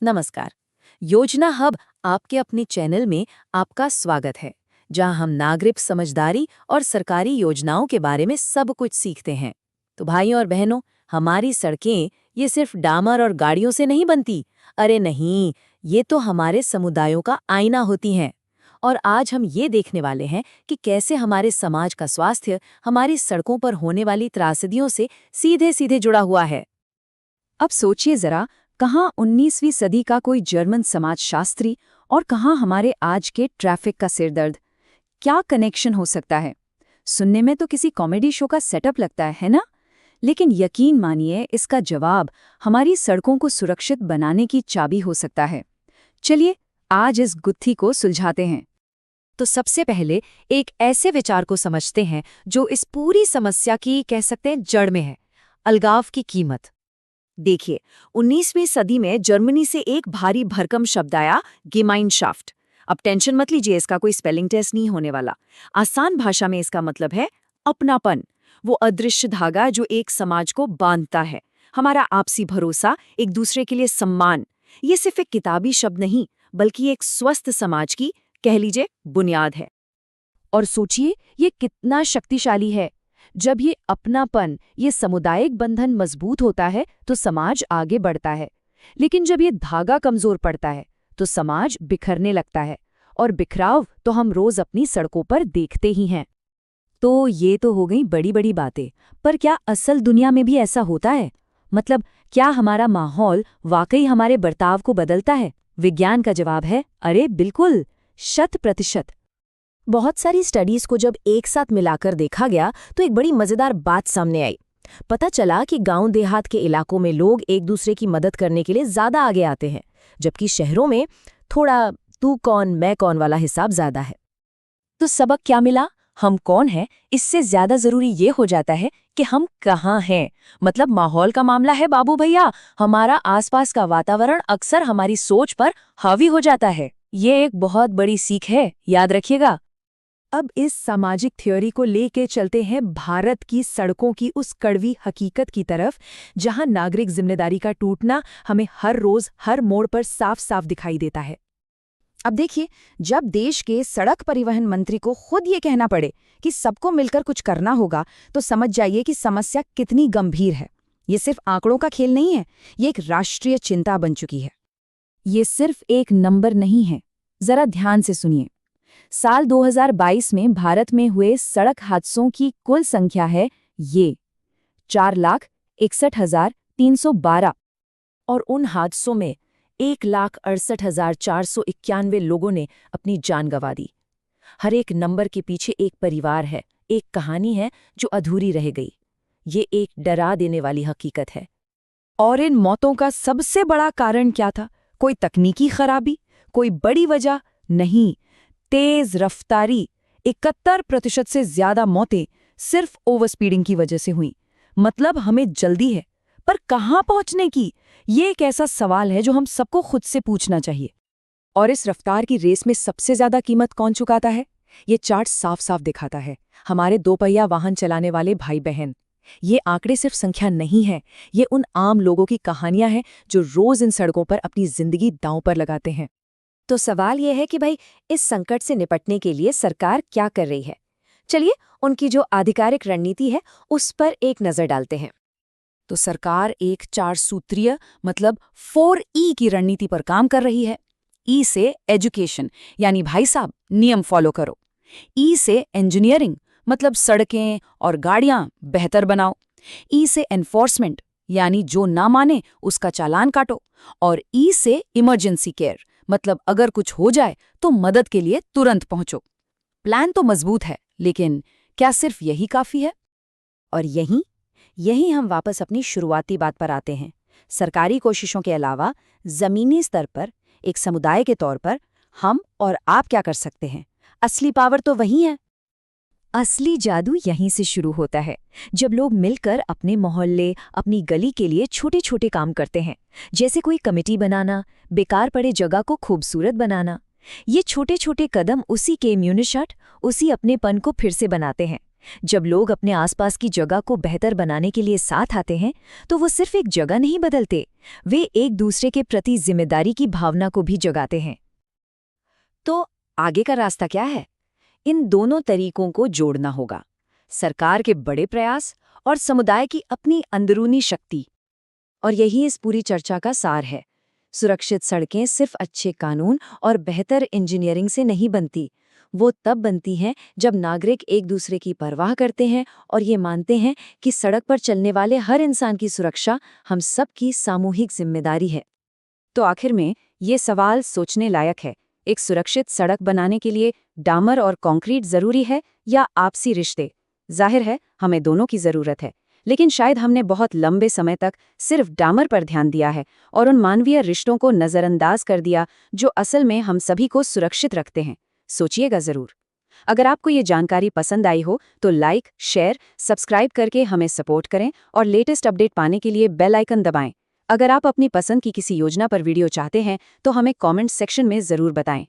नमस्कार। योजना हब आपके अपने चैनल में आपका स्वागत है, जहां हम नागरिक समझदारी और सरकारी योजनाओं के बारे में सब कुछ सीखते हैं। तो भाइयों और बहनों, हमारी सड़कें ये सिर्फ डामर और गाड़ियों से नहीं बनती। अरे नहीं, ये तो हमारे समुदायों का आईना होती हैं। और आज हम ये देखने वाले हैं कि कैसे हमारे समाज का स्वास्थ्य हमारी सड़कों पर होने वाली त्रासदियों से सीधे सीधे जुड़ा हुआ है। अब सोचिए जरा, कहाँ 19वीं सदी का कोई जर्मन समाजशास्त्री और कहाँ हमारे आज के ट्रैफिक का सिरदर्द। क्या कनेक्शन हो सकता है? सुनने में तो किसी कॉमेडी शो का सेटअप लगता है ना? लेकिन यकीन मानिए, इसका जवाब हमारी सड़कों को सुरक्षित बनाने की चाबी हो सकता है। चलिए आज इस गुत्थी को सुलझाते हैं। तो सबसे पहले एक ऐसे विचार को समझते हैं जो इस पूरी समस्या की कह सकते हैं जड़ में है, अलगाव की कीमत। देखिए, 19वीं सदी में जर्मनी से एक भारी भरकम शब्द आया, गेमाइनशाफ्ट। अब टेंशन मत लीजिए, इसका कोई स्पेलिंग टेस्ट नहीं होने वाला। आसान भाषा में इसका मतलब है अपनापन, वो अदृश्य धागा जो एक समाज को बांधता है, हमारा आपसी भरोसा, एक दूसरे के लिए सम्मान। ये सिर्फ एक किताबी शब्द नहीं, बल्कि एक स्वस्थ समाज की, कह लीजिए, बुनियाद है। और सोचिए ये कितना शक्तिशाली है। जब ये अपनापन, ये सामुदायिक बंधन मजबूत होता है तो समाज आगे बढ़ता है। लेकिन जब ये धागा कमजोर पड़ता है तो समाज बिखरने लगता है, और बिखराव तो हम रोज अपनी सड़कों पर देखते ही हैं। तो ये तो हो गई बड़ी बड़ी बातें, पर क्या असल दुनिया में भी ऐसा होता है? मतलब क्या हमारा माहौल वाकई हमारे बर्ताव को बदलता है? विज्ञान का जवाब है, अरे बिल्कुल, 100%। बहुत सारी स्टडीज को जब एक साथ मिलाकर देखा गया तो एक बड़ी मजेदार बात सामने आई। पता चला कि गांव देहात के इलाकों में लोग एक दूसरे की मदद करने के लिए ज्यादा आगे आते हैं, जबकि शहरों में थोड़ा तू कौन मैं कौन वाला हिसाब ज्यादा है। तो सबक क्या मिला? हम कौन हैं इससे ज्यादा जरूरी ये हो जाता है कि हम कहाँ हैं। मतलब माहौल का मामला है बाबू भैया, हमारा आसपास का वातावरण अक्सर हमारी सोच पर हावी हो जाता है। ये एक बहुत बड़ी सीख है, याद रखिएगा। अब इस सामाजिक थ्योरी को लेके चलते हैं भारत की सड़कों की उस कड़वी हकीकत की तरफ, जहां नागरिक जिम्मेदारी का टूटना हमें हर रोज हर मोड़ पर साफ साफ दिखाई देता है। अब देखिए, जब देश के सड़क परिवहन मंत्री को खुद ये कहना पड़े कि सबको मिलकर कुछ करना होगा, तो समझ जाइए कि समस्या कितनी गंभीर है। ये सिर्फ आंकड़ों का खेल नहीं है, ये एक राष्ट्रीय चिंता बन चुकी है। ये सिर्फ एक नंबर नहीं है, जरा ध्यान से सुनिए। साल 2022 में भारत में हुए सड़क हादसों की कुल संख्या है ये 4,61,312, और उन हादसों में 1,68,491 लोगों ने अपनी जान गंवा दी। हर एक नंबर के पीछे एक परिवार है, एक कहानी है जो अधूरी रह गई। ये एक डरा देने वाली हकीकत है। और इन मौतों का सबसे बड़ा कारण क्या था? कोई तकनीकी खराबी, कोई बड़ी वजह नहीं, तेज रफ्तारी। 71% से ज्यादा मौतें सिर्फ ओवर स्पीडिंग की वजह से हुई। मतलब हमें जल्दी है, पर कहाँ पहुंचने की? ये एक ऐसा सवाल है जो हम सबको खुद से पूछना चाहिए। और इस रफ्तार की रेस में सबसे ज्यादा कीमत कौन चुकाता है? ये चार्ट साफ साफ दिखाता है, हमारे दोपहिया वाहन चलाने वाले भाई बहन। ये आंकड़े सिर्फ संख्या नहीं है, ये उन आम लोगों की कहानियां हैं जो रोज इन सड़कों पर अपनी जिंदगी दांव पर लगाते हैं। तो सवाल यह है कि भाई, इस संकट से निपटने के लिए सरकार क्या कर रही है? चलिए उनकी जो आधिकारिक रणनीति है उस पर एक नजर डालते हैं। तो सरकार एक 4 सूत्रीय मतलब 4E की रणनीति पर काम कर रही है। ई से एजुकेशन, यानी भाई साहब नियम फॉलो करो। ई से इंजीनियरिंग, मतलब सड़कें और गाड़ियां बेहतर बनाओ। ई से एनफोर्समेंट, यानी जो ना माने उसका चालान काटो। और ई से इमरजेंसी केयर, मतलब अगर कुछ हो जाए तो मदद के लिए तुरंत पहुंचो। प्लान तो मजबूत है, लेकिन क्या सिर्फ यही काफी है? और यही हम वापस अपनी शुरुआती बात पर आते हैं। सरकारी कोशिशों के अलावा जमीनी स्तर पर, एक समुदाय के तौर पर, हम और आप क्या कर सकते हैं? असली पावर तो वही है। असली जादू यहीं से शुरू होता है, जब लोग मिलकर अपने मोहल्ले, अपनी गली के लिए छोटे छोटे काम करते हैं। जैसे कोई कमेटी बनाना, बेकार पड़े जगह को खूबसूरत बनाना। ये छोटे छोटे कदम उसी के इम्यूनिटी, उसी अपनेपन को फिर से बनाते हैं। जब लोग अपने आसपास की जगह को बेहतर बनाने के लिए साथ आते हैं तो वो सिर्फ एक जगह नहीं बदलते, वे एक दूसरे के प्रति जिम्मेदारी की भावना को भी जगाते हैं। तो आगे का रास्ता क्या है? इन दोनों तरीकों को जोड़ना होगा, सरकार के बड़े प्रयास और समुदाय की अपनी अंदरूनी शक्ति। और यही इस पूरी चर्चा का सार है। सुरक्षित सड़कें सिर्फ अच्छे कानून और बेहतर इंजीनियरिंग से नहीं बनती, वो तब बनती हैं जब नागरिक एक दूसरे की परवाह करते हैं और ये मानते हैं कि सड़क पर चलने वाले हर इंसान की सुरक्षा हम सब की सामूहिक जिम्मेदारी है। तो आखिर में ये सवाल सोचने लायक है, एक सुरक्षित सड़क बनाने के लिए डामर और कंक्रीट जरूरी है या आपसी रिश्ते? जाहिर है हमें दोनों की जरूरत है, लेकिन शायद हमने बहुत लंबे समय तक सिर्फ डामर पर ध्यान दिया है और उन मानवीय रिश्तों को नज़रअंदाज कर दिया जो असल में हम सभी को सुरक्षित रखते हैं। सोचिएगा जरूर। अगर आपको ये जानकारी पसंद आई हो तो लाइक, शेयर, सब्सक्राइब करके हमें सपोर्ट करें और लेटेस्ट अपडेट पाने के लिए बेल आइकन दबाएं। अगर आप अपनी पसंद की किसी योजना पर वीडियो चाहते हैं तो हमें कमेंट सेक्शन में ज़रूर बताएं।